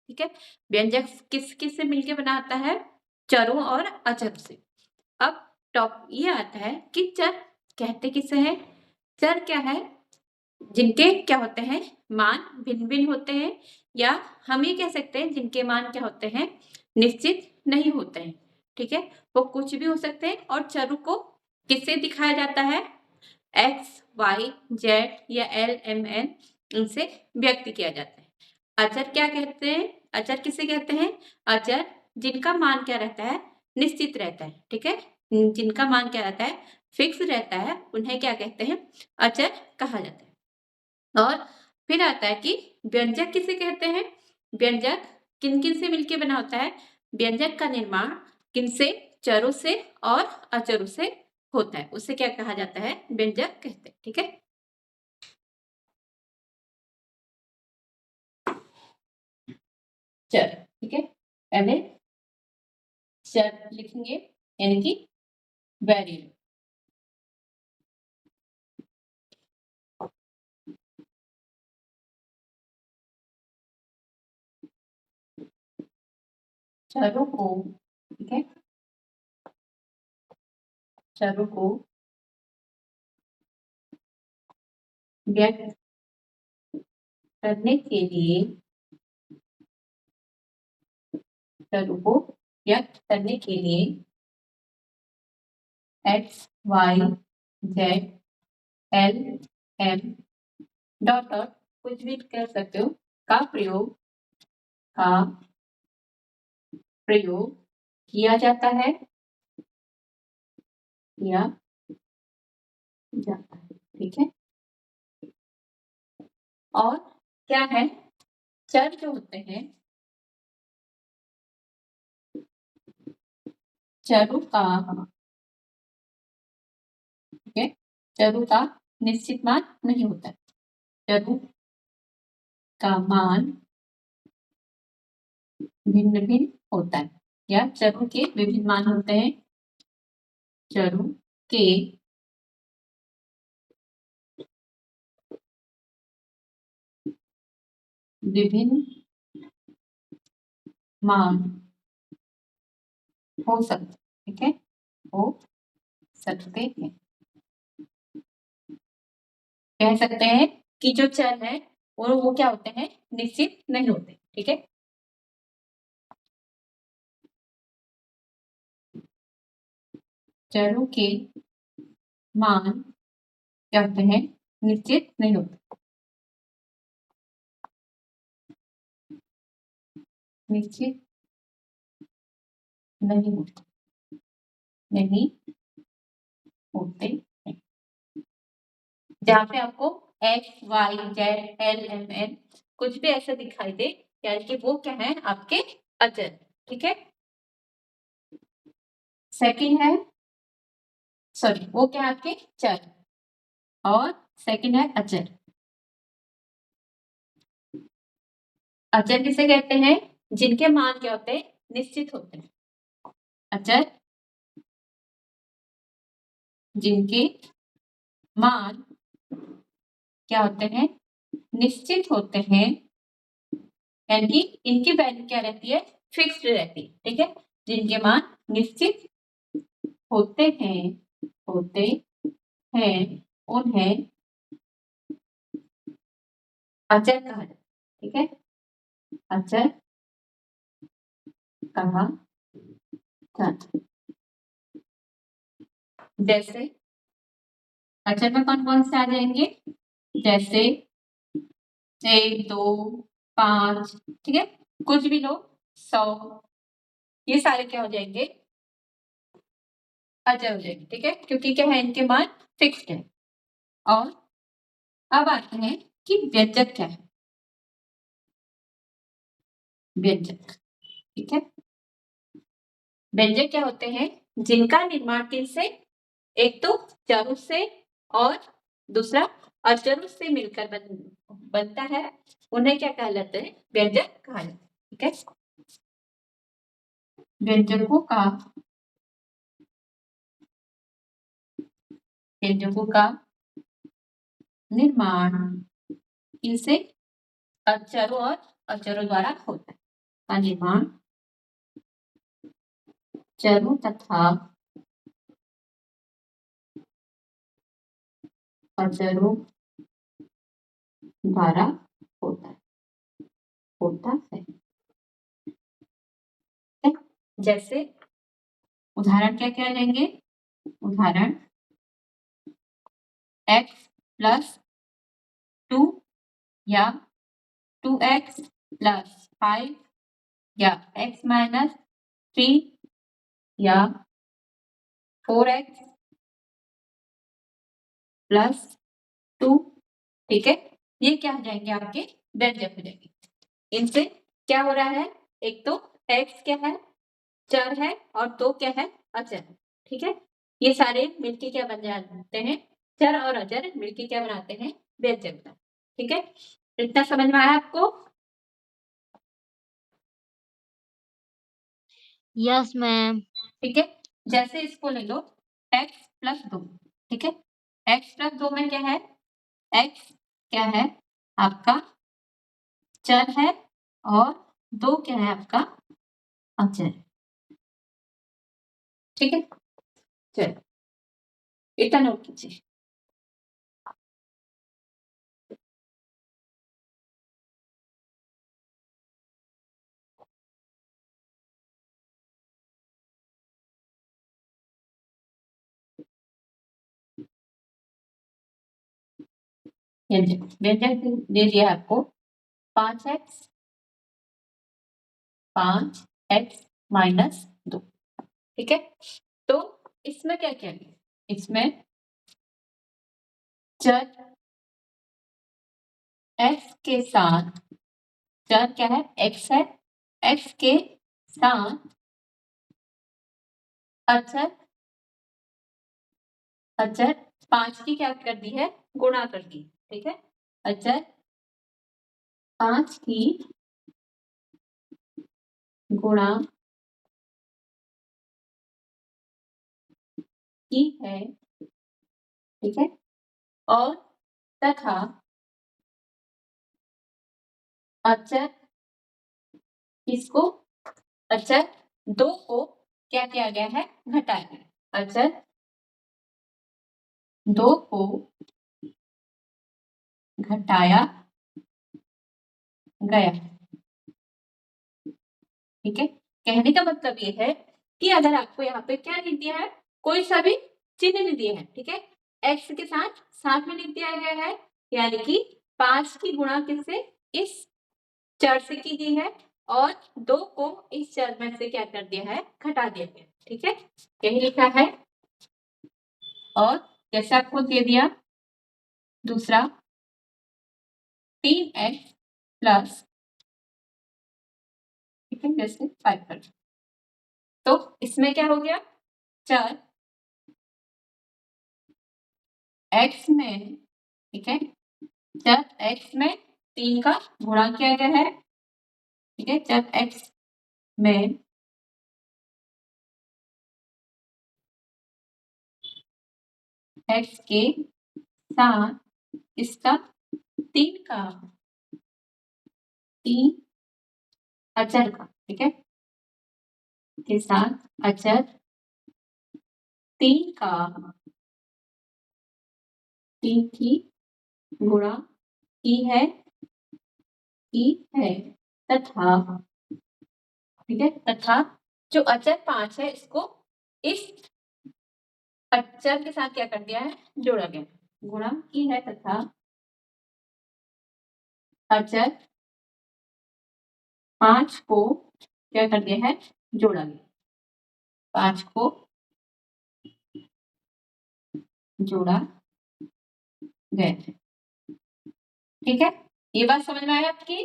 ठीक है। व्यंजक किस किस से मिलकर बना होता है? चरों और अचरों से। अब टॉप ये आता है कि चर कहते किसे हैं? चर क्या है? जिनके क्या होते हैं? मान भिन्न भिन्न होते हैं, या हम ये कह सकते हैं जिनके मान क्या होते हैं? निश्चित नहीं होते हैं। ठीक है, वो कुछ भी हो सकते हैं। और चरों को किससे दिखाया जाता है? एक्स, वाई, जेड या एल, एम, एन, इनसे व्यक्त किया जाता है। अचर क्या कहते हैं? अचर किसे कहते हैं? अचर जिनका मान क्या रहता है? निश्चित रहता है। ठीक है, जिनका मान क्या रहता है? फिक्स रहता है, उन्हें क्या कहते हैं? अचर कहा जाता है। और फिर आता है कि व्यंजक किसे कहते हैं? व्यंजक किन किन से मिलकर बना होता है? व्यंजक का निर्माण किनसे? चरों से और अचरों से होता है, उसे क्या कहा जाता है? व्यंजक कहते हैं। ठीक है, चर। ठीक है, पहले चर लिखेंगे, यानी कि वेरिएबल। चरों को, ठीक है, चरों को व्यक्त करने के लिए, चरों को व्यक्त करने के लिए X, Y, Z, L, M, dot dot कुछ भी कह सकते हो का प्रयोग किया जाता है, किया जाता है। ठीक है, और क्या है? चर जो होते हैं, चरों का, ठीक है, चरों का निश्चित मान नहीं होता है। चरों का मान भिन्न भिन्न होता है, या चरों के विभिन्न मान होते हैं। चरों के विभिन्न मान हो सकते, ठीक है, हो सकते हैं। कह सकते हैं कि जो चर है वो क्या होते हैं? निश्चित नहीं होते। ठीक है, चरों के मान क्या होते हैं? निश्चित नहीं होते। निश्चित नहीं होते, नहीं होते हैं। जहाँ पे आपको X, Y, Z, L, M, N कुछ भी ऐसा दिखाई दे, यानी कि वो क्या है? आपके अचर। ठीक है, सेकंड है, सॉरी, वो क्या है? आपके चर। और सेकंड है अचर। अचर किसे कहते हैं? जिनके मान क्या होते हैं? निश्चित होते हैं। अचर जिनके मान क्या होते हैं? निश्चित होते हैं, यानी कि इनकी वैल्यू क्या रहती है? फिक्स्ड रहती है। ठीक है, जिनके मान निश्चित होते हैं, होते हैं, उन्हें अचर कहा जाता है। ठीक है, अचर कहा जाता है। जैसे अचर में कौन कौन से आ जाएंगे? जैसे 1, 2, 5, ठीक है, कुछ भी लो, 100, ये सारे क्या हो जाएंगे? अचर हो जाएंगे। ठीक है, क्योंकि क्या है? इनके मान फिक्स्ड है। और अब आते हैं कि व्यंजक क्या है? व्यंजक, ठीक है, व्यंजक क्या होते हैं? जिनका निर्माण किनसे? एक तो चरों से और दूसरा अचरों से मिलकर बनता है, उन्हें क्या कहलाते हैं? व्यंजक कहा जाता है। ठीक है, व्यंजकों का निर्माण इनसे अचरों और अचरों द्वारा होता है। परिमाण चरों तथा अचरों द्वारा होता है। जैसे उदाहरण क्या क्या लेंगे? उदाहरण x प्लस 2 या 2x प्लस 5 या x माइनस 3 या 4x प्लस 2। ठीक है, ये क्या हो जाएंगे? आपके व्यंजक हो जाएंगे। इनसे क्या हो रहा है? एक तो x क्या है? चर है, और 2 क्या है? अचर। ठीक है, ये सारे मिलके क्या बन जाते हैं? चर और अचर मिलके क्या बनाते हैं? व्यंजक। ठीक है, इतना समझ में आया आपको? Yes ma'am. ठीक है, जैसे इसको ले लो x प्लस 2। ठीक है, x प्लस 2 में क्या है? x क्या है? आपका चर है, और 2 क्या है? आपका अचर। ठीक है, चलो इतना नोट कीजिए। व्यंजक दे दिया आपको 5x माइनस 2। ठीक है, तो इसमें क्या क्या है? इसमें चर x के साथ, चर क्या है? x है, x के साथ अचर 5 की क्या कर दी है? गुणा कर दी। ठीक है, अचर 5 की गुणा की है। ठीक है, और तथा अचर इसको, अचर 2 को क्या किया गया है? घटाया गया। अचर 2 को घटाया गया। ठीक है, कहने का मतलब ये है कि अगर आपको यहाँ पे क्या लिख दिया है? कोई सा भी चिन्ह नहीं दिया है। ठीक है, x के साथ में लिख दिया गया है, यानी कि 5 की गुणा किससे? इस चर से की गई है, और 2 को इस चर में से क्या कर दिया है? घटा दिया गया। ठीक है, यही लिखा है। और जैसे आपको दे दिया दूसरा 3x प्लस, ठीक है, जैसे 5 कर, तो इसमें क्या हो गया? चर x में, ठीक है, चर x में 3 का गुणा किया गया है। ठीक है, चर x में x के साथ इसका 3 अचर का, ठीक है, के साथ अचर 3 की गुणा की है तथा, ठीक है, तथा जो अचर 5 है इसको इस अचर के साथ क्या कर दिया है? जोड़ा गया। गुणा की है तथा अचर 5 को क्या कर दिया है? जोड़ा गया। 5 को जोड़ा गया। ठीक है, ये बात समझ में आया आपकी?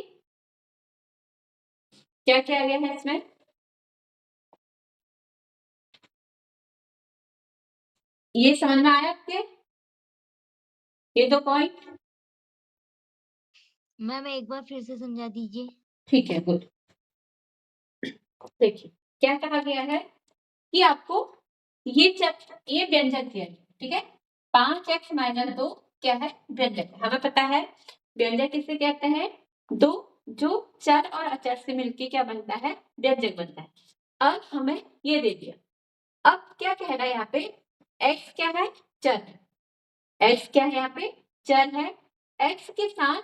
क्या किया गया है इसमें? ये समझ में आया आपके? ये 2 पॉइंट? मैम एक बार फिर से समझा दीजिए। ठीक है, गुड। देखिए क्या कहा गया है कि आपको ये व्यंजक दिया है। ठीक है, 5x माइनस 2 क्या है? व्यंजक। हमें पता है व्यंजक किसे कहते हैं? 2 जो चर और अचर से मिलके क्या बनता है, व्यंजक बनता है। अब हमें ये दे दिया, अब क्या कह रहा है यहाँ पे, x क्या है, चर है, x क्या है यहाँ पे, चर है, x के साथ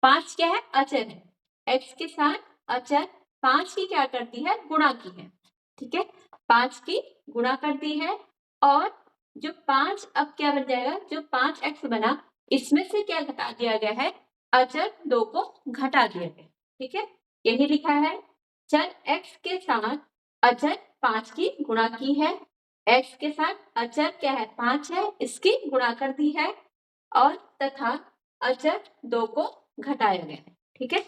5 क्या है, अचर है, x के साथ अचर 5 की क्या करती है, गुणा की है, ठीक है, 5 की गुणा करती है, और जो 5 अब क्या बन जाएगा, जो 5x बना इसमें से क्या घटा दिया गया है, अचर 2 को घटा दिया गया, ठीक है, यही लिखा है, चर x के साथ अचर 5 की गुणा की है, x के साथ अचर क्या है, 5 है, इसकी गुणा कर दी है, और तथा अचर 2 को घटाया गया है, ठीक है,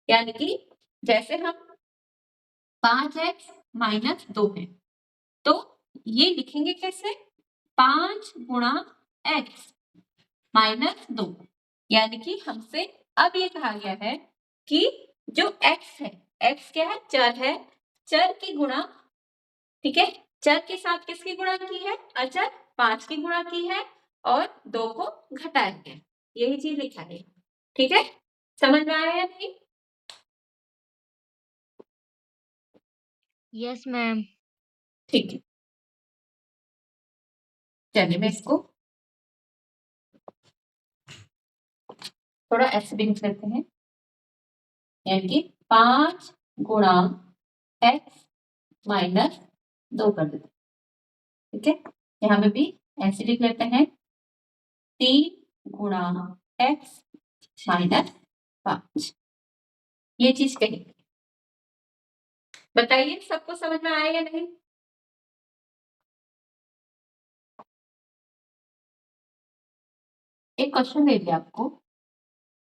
यानी कि जैसे हम 5x माइनस 2 है, तो ये लिखेंगे कैसे, 5 गुणा x माइनस 2, यानी कि हमसे अब ये कहा गया है कि जो x है, x क्या है, चर है, चर की गुणा, ठीक है, चर के साथ किसकी गुणा की है, अचर 5 की गुणा की है, और 2 को घटाया गया, यही चीज लिखा है, ठीक है, समझ में आया या नहीं? Yes ma'am. ठीक है, चलिए मैं इसको थोड़ा ऐसे भी लिख लेते हैं, यानी कि 5 गुणा x माइनस 2 कर देते हैं, ठीक है, यहाँ पे भी ऐसे लिख लेते हैं, 3 गुणा x माइनस 5, ये चीज कही, बताइए सबको समझ में आया या नहीं? एक क्वेश्चन दे दिया आपको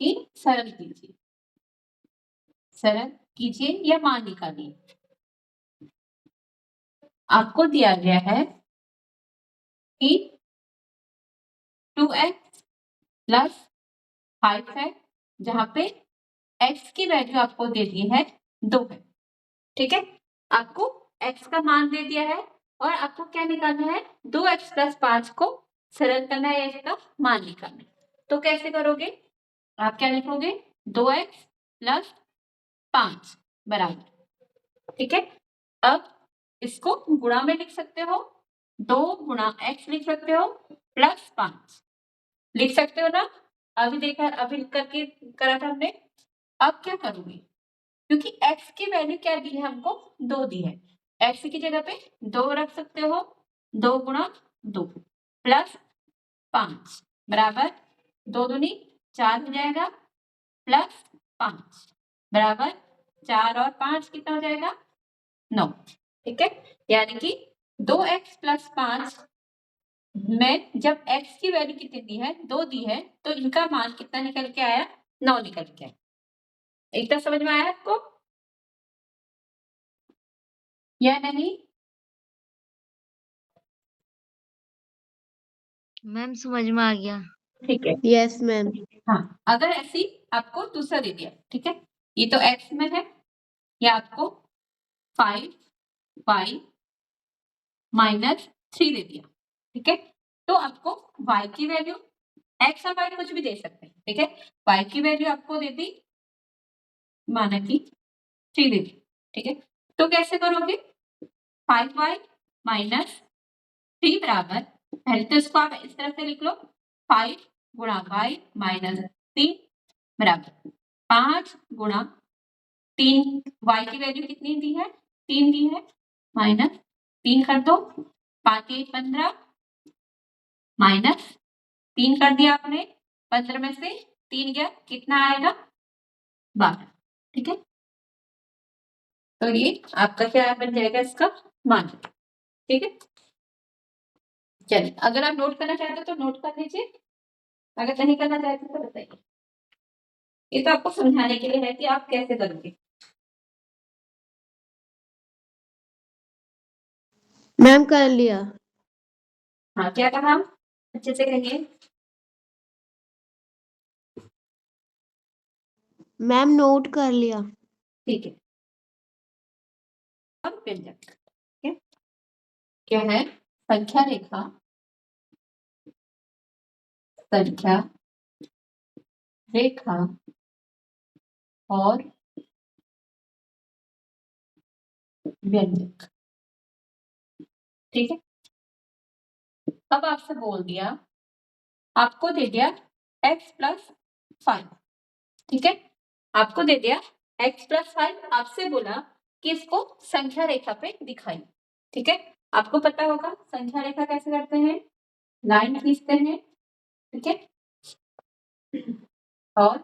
कि सरल कीजिए, सरल कीजिए या मान निकालिए, आपको दिया गया है कि 2x प्लस 5 है, जहां पे x की वैल्यू आपको दे दी है 2 है, ठीक है, आपको x का मान दे दिया है, और आपको क्या निकालना है, 2x प्लस 5 को सरल करना है, इसका मान निकालना है, तो कैसे करोगे, आप क्या लिखोगे, 2x प्लस 5 बराबर, ठीक है, अब इसको गुणा में लिख सकते हो, 2 गुणा x लिख सकते हो, प्लस 5 लिख सकते हो ना, अभी देखा, अभी करके करा था हमने, अब क्या करोगे, क्योंकि x की वैल्यू क्या दी है हमको, 2 दी है, x की जगह पे 2 रख सकते हो, 2 गुणा 2 प्लस 5 बराबर 2 दूनी 4 हो जाएगा, प्लस 5 बराबर 4 और 5 कितना हो जाएगा, 9, ठीक है, यानी कि 2x प्लस 5 में जब x की वैल्यू कितनी दी है, 2 दी है, तो इनका मान कितना निकल के आया, 9 निकल के आया, इतना समझ में आया आपको या नहीं? मैम समझ में आ गया। ठीक है, यस मैम। हाँ, अगर ऐसी आपको दूसरा दे दिया, ठीक है, ये तो x में है, या आपको 5y माइनस 3 दे दिया, ठीक है, तो आपको y की वैल्यू, x और y कुछ भी दे सकते हैं, ठीक है, y की वैल्यू आपको दे दी, माना कि 3 दे दी, ठीक है, तो कैसे करोगे, 5y माइनस 3 बराबर, पहले तो इसको आप इस तरह से लिख लो, 5 गुणा y माइनस 3 बराबर 5 गुणा 3, y की वैल्यू कितनी दी है, 3 दी है, माइनस 3 कर दो, 5 1 15 माइनस 3 कर दिया आपने, 15 में से 3 गया, कितना आएगा, 12, ठीक है, तो ये आपका क्या बन जाएगा, इसका मान, ठीक है, चलिए अगर आप नोट करना चाहते हो तो नोट कर लीजिए, अगर नहीं करना चाहते तो बताइए, ये तो आपको समझाने के लिए है कि आप कैसे करोगे। मैम कर लिया। हाँ, क्या कहा, अच्छे से कहिए। मैम नोट कर लिया। ठीक है, अब व्यंजक, ठीक है, क्या है, संख्या रेखा, संख्या रेखा और व्यंजक। ठीक है, अब आपसे बोल दिया, आपको दे दिया x+5। ठीक है, आपको दे दिया x+5, आपसे बोला कि इसको संख्या रेखा पे दिखाइए। ठीक है, आपको पता होगा संख्या रेखा कैसे करते हैं, लाइन खींचते हैं। ठीक है, और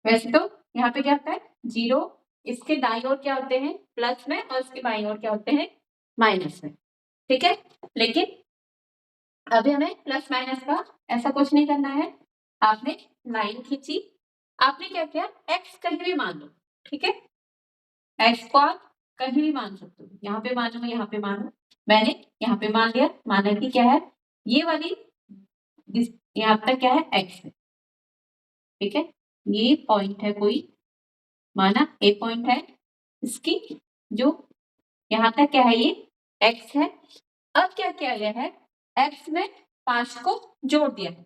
वैसे तो यहाँ पे क्या होता है 0, इसके दाईं ओर क्या होते हैं प्लस में, और इसके बाईं ओर क्या होते हैं माइनस में। ठीक है, लेकिन अभी हमें प्लस माइनस का ऐसा कुछ नहीं करना है। आपने लाइन खींची, आपने क्या किया x कहीं भी मान लो। ठीक है, x को आप कहीं भी मान सकते हो, यहाँ पे मानो, यहाँ पे मानो, मैंने यहाँ पे मान लिया, माना कि क्या है ये वाली, यहाँ तक क्या है x है। ठीक है, ये पॉइंट है कोई, माना a पॉइंट है, इसकी जो यहाँ तक क्या है ये x है। अब क्या किया गया है, x में 5 को जोड़ दिया है,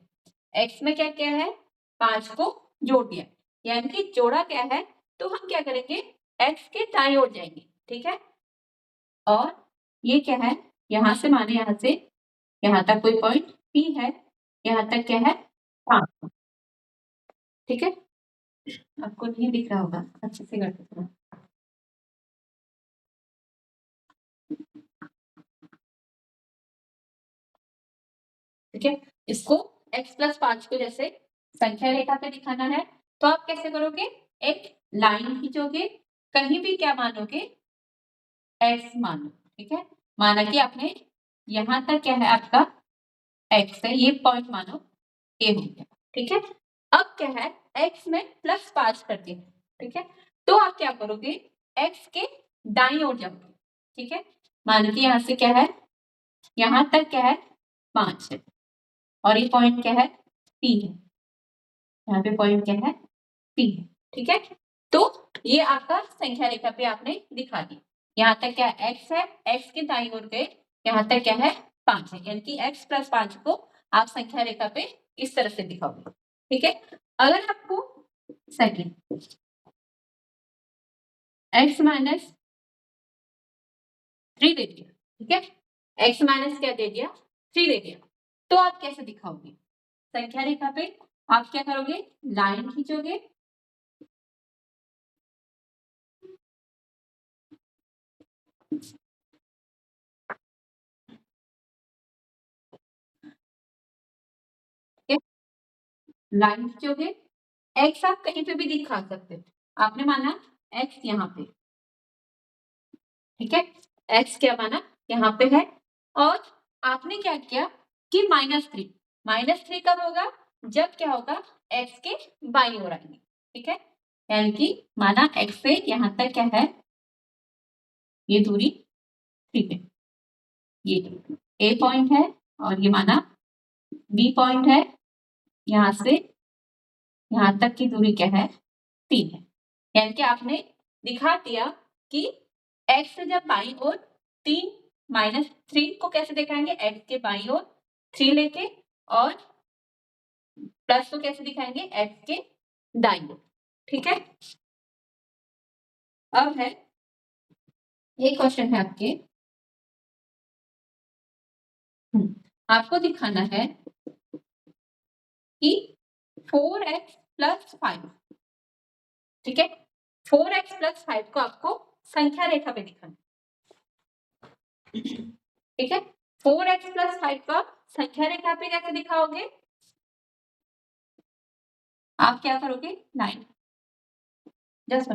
x में क्या क्या है 5 को जोड़ दिया, यानी कि जोड़ा क्या है, तो हम क्या करेंगे x के दाईं ओर जाएंगे। ठीक है, और ये क्या है, यहाँ से माने यहाँ से यहाँ तक कोई पॉइंट P है, यहाँ तक क्या है 5। ठीक है, आपको नहीं दिख रहा होगा, अच्छे से करते थोड़ा। ठीक है, इसको x+5 को जैसे संख्या रेखा पे दिखाना है, तो आप कैसे करोगे, एक लाइन खींचोगे, कहीं भी क्या मानोगे x मानो। ठीक है, माना कि आपने यहां तक क्या है आपका x है, ये पॉइंट मानो a हो गया। ठीक है, अब क्या है x में +5 कर दिया। ठीक है, तो आप क्या करोगे x के दाईं ओर जाओगे। ठीक है, मान लीजिए यहाँ से क्या है, यहाँ तक क्या है 5 है, और ये पॉइंट क्या है P है, यहाँ पे पॉइंट क्या है P है। ठीक है, तो ये आपका संख्या रेखा पे आपने दिखा दी, यहाँ तक क्या x है, x के दाईं ओर गए, यहाँ तक क्या है 5 है, यानी कि x+5 को आप संख्या रेखा पे इस तरह से दिखाओगे। ठीक है, अगर आपको सेकंड x-3 दे दिया, ठीक है, x माइनस क्या दे दिया 3 दे दिया, तो आप कैसे दिखाओगे, संख्या रेखा पे आप क्या करोगे, लाइन खींचोगे, लाइन खींचोगे, x आप कहीं पे भी दिखा सकते हो, आपने माना x यहाँ पे। ठीक है, x क्या माना यहाँ पे है, और आपने क्या किया कि -3 कब होगा, जब क्या होगा x के बाईं ओर आएंगे। ठीक है, यानी कि माना x से यहाँ तक क्या है, ये दूरी 3 है, ये a पॉइंट है, और ये माना b पॉइंट है, यहाँ से यहाँ तक की दूरी क्या है 3 है, यानी कि आपने दिखा दिया कि x से जब बाईं ओर 3 -3 को कैसे दिखाएंगे, x के बाईं ओर 3 लेके, और प्लस को कैसे दिखाएंगे x के दाईं ओर। ठीक है, अब है ये क्वेश्चन है आपके, आपको दिखाना है कि 4x+5। ठीक है, 4x+5 को आपको संख्या रेखा पे दिखाना। ठीक है, 4x+5 को आप संख्या रेखा पे कैसे दिखाओगे, आप क्या करोगे, लाइन जस्ट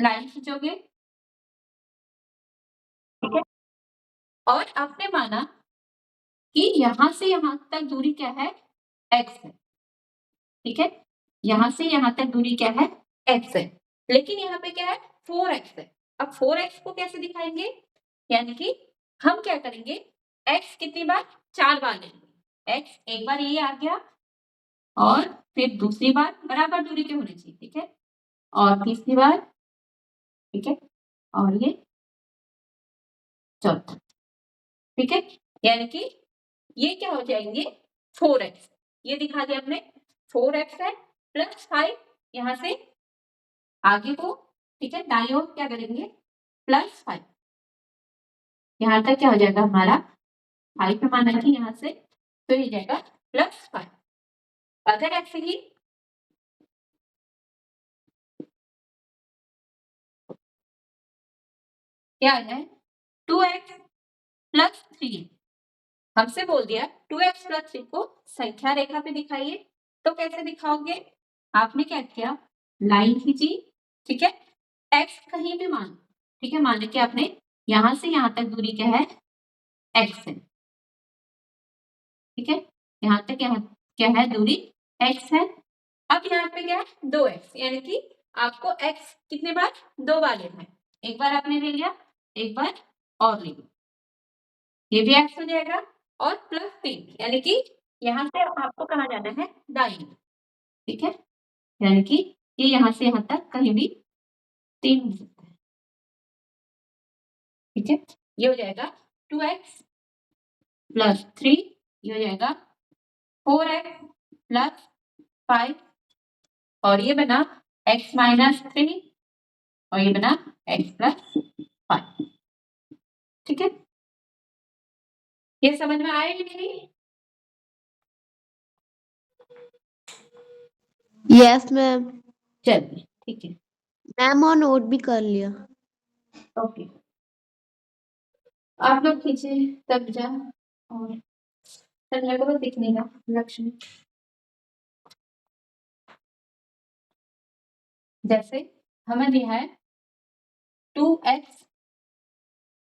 लाइन खींचोगे। ठीक है, और आपने माना कि यहां से यहां तक दूरी क्या है x है। ठीक है, यहां से यहां तक दूरी क्या है x है, लेकिन यहाँ पे क्या है 4x है। अब 4x को कैसे दिखाएंगे, यानी कि हम क्या करेंगे, x कितनी बार 4 बार लेंगे, x एक बार ये आ गया, और फिर दूसरी बार बराबर दूरी के होने चाहिए। ठीक है, और तीसरी बार, ठीक है, और ये चौथा। ठीक है, यानी कि ये क्या हो जाएंगे 4x, ये दिखा दिया हमने 4x है, +5 यहाँ से आगे को, ठीक है, दाईं ओर क्या करेंगे +5, यहाँ तक क्या हो जाएगा हमारा 5 पे माना कि यहाँ से, तो ये जाएगा +5। अगर ऐसे ही क्या आ जाए 2x + 3 हमसे बोल दिया 2x + 3 को संख्या रेखा पे दिखाइए, तो कैसे दिखाओगे? आपने क्या किया, लाइन खींची, ठीक है, x कहीं भी मान, ठीक है, मान के आपने यहां से यहां तक दूरी क्या है x है, ठीक है, यहां तक क्या है दूरी x है। अब यहाँ पे क्या है 2x, यानी कि आपको x कितने बार 2 बार लेना है, एक बार आपने ले लिया, एक बार और ले लो, ये भी x हो जाएगा, और +3 यानी कि यहाँ से आपको कहाँ जाना है दाईं ओर, ठीक है, यानी कि ये यहाँ से यहाँ तक कहीं भी 3 हो सकता है, ठीक है, ये हो जाएगा 2x + 3, ये हो जाएगा 4x + 5, और ये बना x - 3, और ये बना x + 5, ठीक है, ये समझ में आया कि नहीं? Yes ma'am. चलिए ठीक है, मैम और नोट भी कर लिया। ओके, आप लोग खींचे तब जा, और संध्या को बस दिखने का लक्ष्य में, जैसे हमें दिया है 2x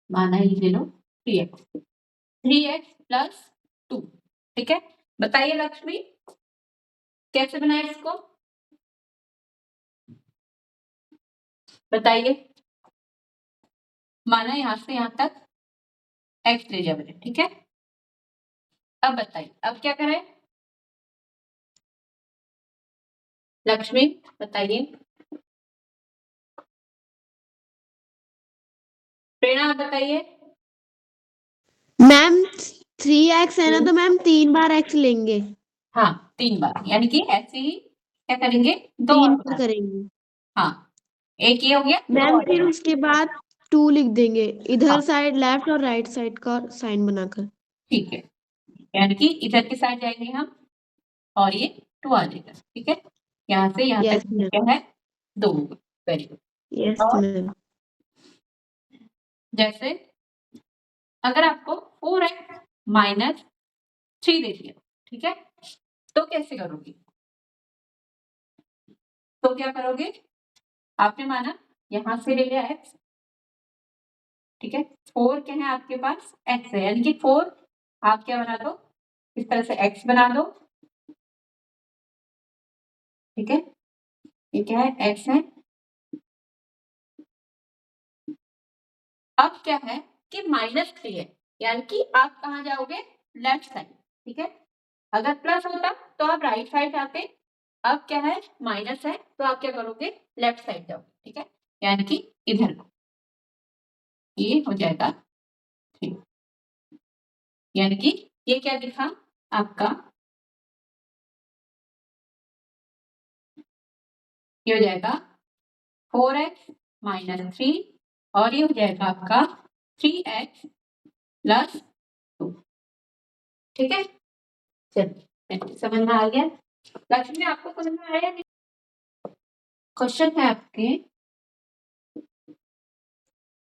माना ही ले लो 3x, 3x + 2, ठीक है, बताइए लक्ष्मी कैसे बनाए इसको, बताइए, माना यहाँ से यहाँ तक x ले जाओ, ठीक है, अब बताइए अब क्या करें, लक्ष्मी बताइए, प्रेरणा आप बताइए। मैम 3x है ना, तो मैम 3 बार x लेंगे। हाँ 3 बार, यानी कि ऐसे ही क्या करेंगे 2 3 और बार बना, करेंगे। हाँ एक ये हो गया, 2 मैम और फिर बना, उसके बाद 2 लिख देंगे, इधर हाँ साइड लेफ्ट और राइट साइड का साइन बनाकर। ठीक है, यानी कि इधर के साइड जाएंगे हम, और ये 2 आ जाएगा, ठीक है, यहाँ से यहाँ यस तक मैम। क्या है 2, वेरी गुड। यस और मैम। जैसे अगर आपको 4x - 3 दे दिया, ठीक है, तो कैसे करोगे, तो क्या करोगे, आपने माना यहां से ले लिया x, ठीक है, 4 क्या है आपके पास x है, यानी कि 4 आप क्या बना दो, इस तरह से x बना दो, ठीक है, ये क्या है x है। अब क्या है कि -3 है, यानी कि आप कहाँ जाओगे लेफ्ट साइड, ठीक है, अगर प्लस होता तो आप राइट साइड जाते, अब क्या है माइनस है, तो आप क्या करोगे लेफ्ट साइड जाओ, ठीक है, यानी कि इधर को, ये हो जाएगा 3, यानी कि ये क्या दिखा आपका, ये हो जाएगा 4x - 3, और ये हो जाएगा आपका 3x + 2, ठीक है, चलिए समझ में आ गया, लक्ष्मी आपको समझ में आया नहीं? क्वेश्चन है आपके,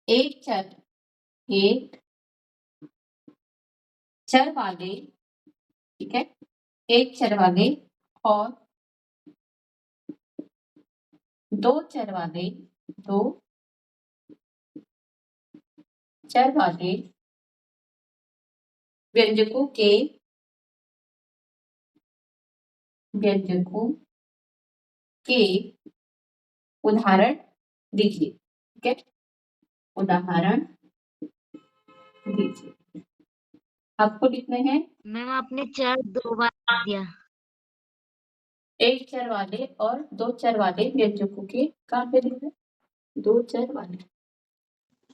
एक चर वाले, ठीक है, एक चर वाले और दो चर वाले व्यंजकों के उदाहरण दीजिए, ठीक है, उदाहरण दीजिए, आपको लिखने हैं मैम आपने चर 2 बार लिख दिया। एक चर वाले और दो चर वाले व्यंजकों के, कहाँ पे लिखना है, दो चर वाले,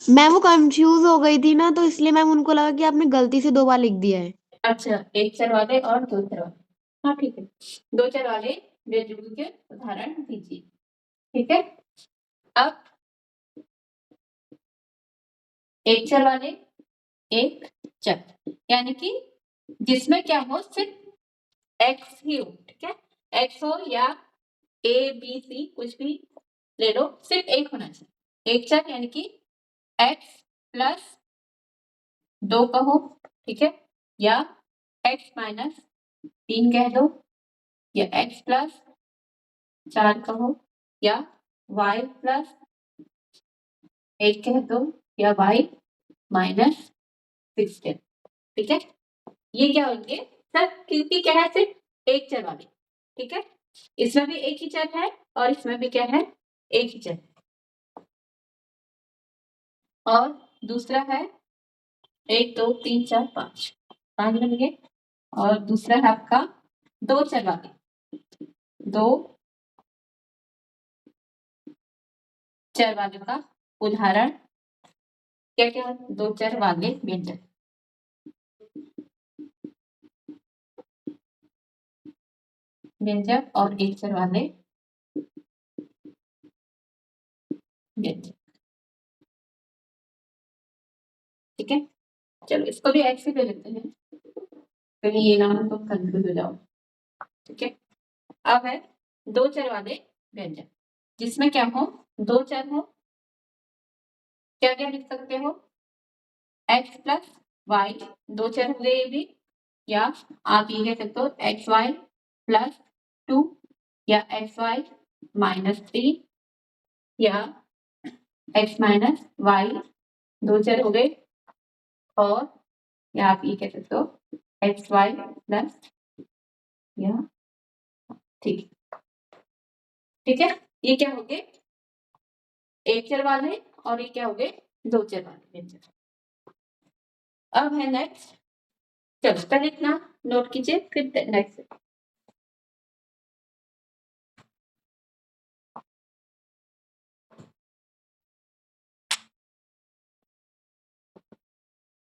मैम वो कंफ्यूज हो गई थी ना, तो इसलिए मैम उनको लगा कि आपने गलती से 2 बार लिख दिया है। अच्छा एक चर वाले और दो चर वाले, हाँ ठीक है, दो चर वाले व्यंजकों के उदाहरण दीजिए। ठीक है, अब एक चर वाले एक चर, यानी कि जिसमें क्या हो, सिर्फ एक्स ही हो। ठीक है, एक्स हो या ए बी सी कुछ भी ले लो, सिर्फ एक होना चाहिए। एक चर यानी कि एक्स प्लस 2 कहो, ठीक है, या एक्स माइनस 3 कह दो, या एक्स प्लस 4 कहो, या वाई प्लस 1 कह दो, या वाई माइनस 6 कह दो। ठीक है, ये क्या होंगे सर, क्योंकि क्या है, सिर्फ एक चर वाले। ठीक है, इसमें भी एक ही चर है और इसमें भी क्या है, एक ही चर। और दूसरा है 1 2 3 4 5 बन गए। और दूसरा है आपका दो चर वाले, दो चर वाले का उदाहरण क्या क्या, दो चर वाले व्यंजक। व्यंजक और एक चर वाले व्यंजक। ठीक है, चलो इसको भी एक्स ही ले लेते हैं, कहीं ये ना हो तो कंफ्यूज हो जाओ। ठीक है, अब है दो चर वाले व्यंजक, जिसमें क्या हो, दो चर हो। क्या क्या लिख सकते हो, एक्स प्लस वाई, दो चर हो गए ये भी, या आप ये कह सकते हो एक्स वाई प्लस 2, या एक्स वाई माइनस 3, या एक्स माइनस वाई, दो चर हो गए। और या आप ये कह सकते हो एक्स वाई प्लस, या ठीक। ठीक है, ये क्या हो गए, एक चर वाले, और ये क्या हो गए, दो चर वाले व्यंजक। अब है नेक्स्ट, चलो पहले इतना नोट कीजिए, फिर नेक्स्ट।